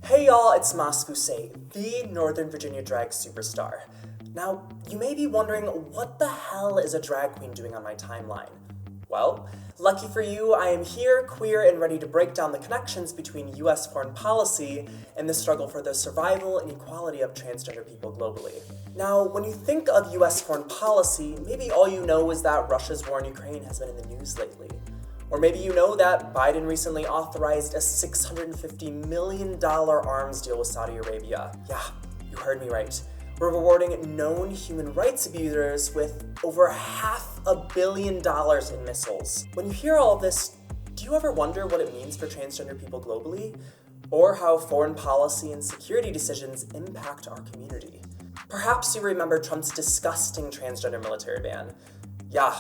Hey y'all, it's MasVusi, the Northern Virginia drag superstar. Now, you may be wondering, what the hell is a drag queen doing on my timeline? Well, lucky for you, I am here, queer, and ready to break down the connections between US foreign policy and the struggle for the survival and equality of transgender people globally. Now, when you think of US foreign policy, maybe all you know is that Russia's war in Ukraine has been in the news lately. Or maybe you know that Biden recently authorized a $650 million arms deal with Saudi Arabia. Yeah, you heard me right. We're rewarding known human rights abusers with over $500 million in missiles. When you hear all of this, do you ever wonder what it means for transgender people globally? Or how foreign policy and security decisions impact our community? Perhaps you remember Trump's disgusting transgender military ban. Yeah,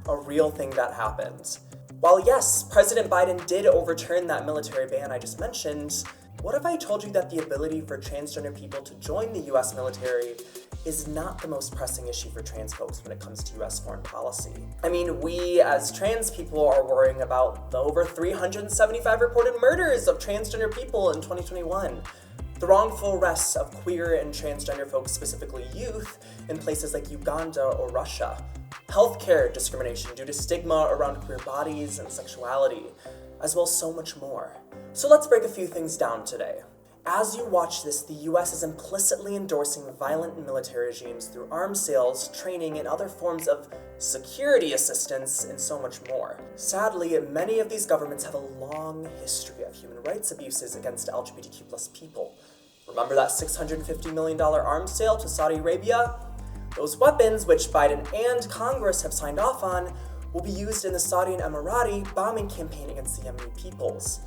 a real thing that happened. While yes, President Biden did overturn that military ban I just mentioned, what if I told you that the ability for transgender people to join the US military is not the most pressing issue for trans folks when it comes to US foreign policy? I mean, we as trans people are worrying about the over 375 reported murders of transgender people in 2021, the wrongful arrests of queer and transgender folks, specifically youth, in places like Uganda or Russia, healthcare discrimination due to stigma around queer bodies and sexuality, as well as so much more. So let's break a few things down today. As you watch this, the US is implicitly endorsing violent military regimes through arms sales, training, and other forms of security assistance, and so much more. Sadly, many of these governments have a long history of human rights abuses against LGBTQ+ people. Remember that $650 million arms sale to Saudi Arabia? Those weapons, which Biden and Congress have signed off on, will be used in the Saudi and Emirati bombing campaign against the Yemeni peoples.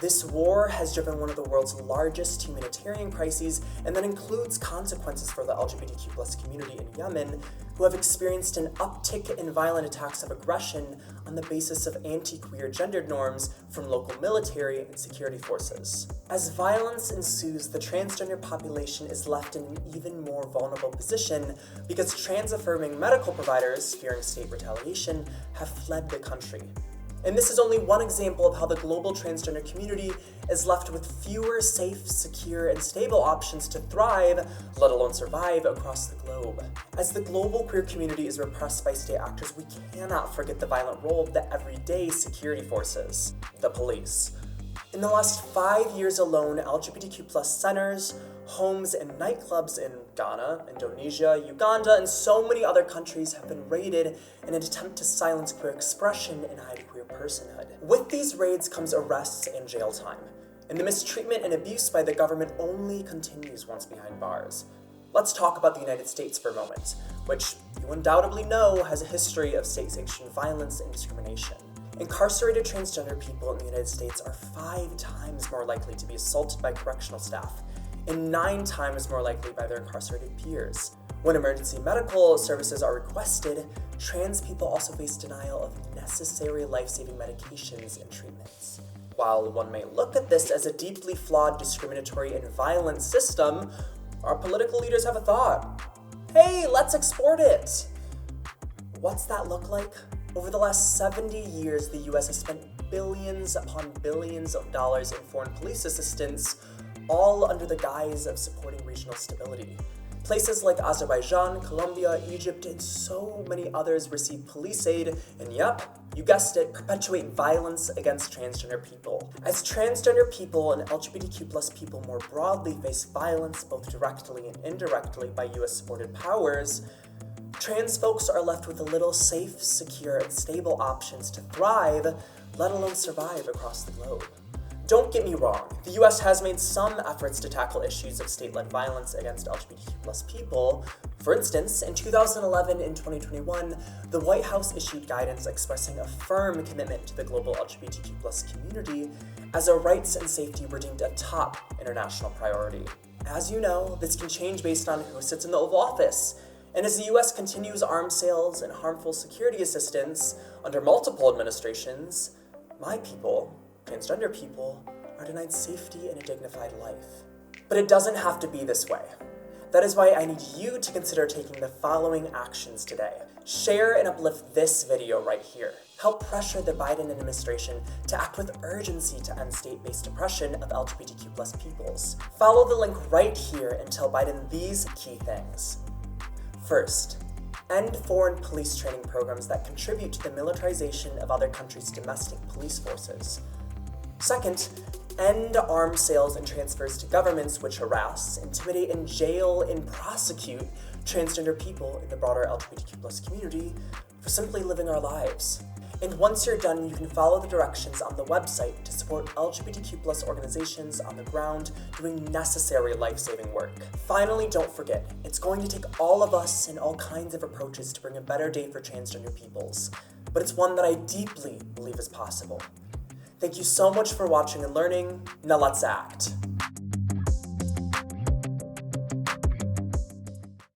This war has driven one of the world's largest humanitarian crises, and that includes consequences for the LGBTQ+ community in Yemen, who have experienced an uptick in violent attacks of aggression on the basis of anti-queer gendered norms from local military and security forces. As violence ensues, the transgender population is left in an even more vulnerable position because trans-affirming medical providers, fearing state retaliation, have fled the country. And this is only one example of how the global transgender community is left with fewer safe, secure, and stable options to thrive, let alone survive, across the globe. As the global queer community is repressed by state actors, we cannot forget the violent role of the everyday security forces, the police. In the last 5 years alone, LGBTQ+ centers, homes, and nightclubs in Ghana, Indonesia, Uganda, and so many other countries have been raided in an attempt to silence queer expression and hide queer personhood. With these raids comes arrests and jail time, and the mistreatment and abuse by the government only continues once behind bars. Let's talk about the United States for a moment, which you undoubtedly know has a history of state-sanctioned violence and discrimination. Incarcerated transgender people in the United States are 5 times more likely to be assaulted by correctional staff, and 9 times more likely by their incarcerated peers. When emergency medical services are requested, trans people also face denial of necessary life-saving medications and treatments. While one may look at this as a deeply flawed, discriminatory, and violent system, our political leaders have a thought. Hey, let's export it! What's that look like? Over the last 70 years, the US has spent billions upon billions of dollars in foreign police assistance, all under the guise of supporting regional stability. Places like Azerbaijan, Colombia, Egypt, and so many others receive police aid, and yep, you guessed it, perpetuate violence against transgender people. As transgender people and LGBTQ+ people more broadly face violence both directly and indirectly by US-supported powers, trans folks are left with little safe, secure, and stable options to thrive, let alone survive across the globe. Don't get me wrong, the US has made some efforts to tackle issues of state-led violence against LGBTQ+ people. For instance, in 2011 and 2021, the White House issued guidance expressing a firm commitment to the global LGBTQ+ community as our rights and safety were deemed a top international priority. As you know, this can change based on who sits in the Oval Office. And as the US continues arms sales and harmful security assistance under multiple administrations, my people, transgender people, are denied safety and a dignified life. But it doesn't have to be this way. That is why I need you to consider taking the following actions today. Share and uplift this video right here. help pressure the Biden administration to act with urgency to end state-based oppression of LGBTQ+ peoples. Follow the link right here and tell Biden these key things. First, end foreign police training programs that contribute to the militarization of other countries' domestic police forces. Second, end arms sales and transfers to governments which harass, intimidate, and jail and prosecute transgender people in the broader LGBTQ+ community for simply living our lives. And once you're done, you can follow the directions on the website to support LGBTQ+ organizations on the ground doing necessary life-saving work. Finally, don't forget, it's going to take all of us and all kinds of approaches to bring a better day for transgender peoples, but it's one that I deeply believe is possible. Thank you so much for watching and learning. Now let's act.